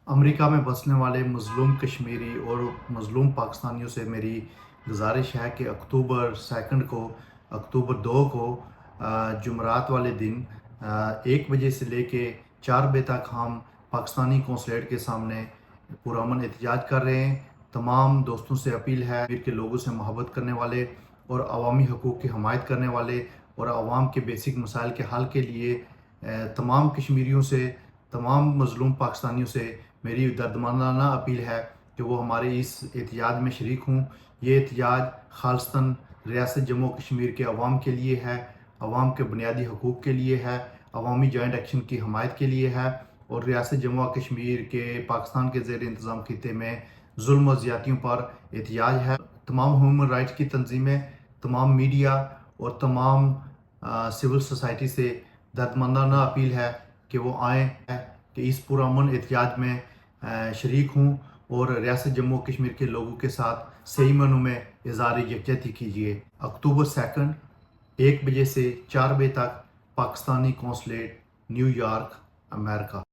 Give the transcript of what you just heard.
امریکہ میں بسنے والے مظلوم کشمیری اور مظلوم پاکستانیوں سے میری گزارش ہے کہ اکتوبر 2 کو جمعرات والے دن 1 بجے سے لے کے 4 بجے تک ہم پاکستانی قونصلیٹ کے سامنے پرامن احتجاج کر رہے ہیں۔ تمام دوستوں سے اپیل ہے کہ لوگوں سے محبت کرنے والے اور عوامی حقوق کی حمایت کرنے والے اور عوام کے بیسک مسائل کے حل کے لیے تمام کشمیریوں سے، تمام مظلوم پاکستانیوں سے میری دردمندانہ اپیل ہے کہ وہ ہمارے اس احتجاج میں شریک ہوں۔ یہ احتجاج خالصتاً ریاست جموں و کشمیر کے عوام کے لیے ہے، عوام کے بنیادی حقوق کے لیے ہے، عوامی جوائنٹ ایکشن کی حمایت کے لیے ہے، اور ریاست جموں و کشمیر کے پاکستان کے زیر انتظام خطے میں ظلم و زیادتیوں پر احتجاج ہے۔ تمام ہیومن رائٹس کی تنظیمیں، تمام میڈیا اور تمام سول سوسائٹی سے دردمندانہ اپیل ہے کہ وہ آئیں کہ اس پرامن احتجاج میں شریک ہوں اور ریاست جموں و کشمیر کے لوگوں کے ساتھ صحیح معنوں میں اظہار یکجہتی کیجیے۔ اکتوبر 2 1 بجے سے 4 بجے تک پاکستانی قونصلیٹ، نیو یارک، امریکہ۔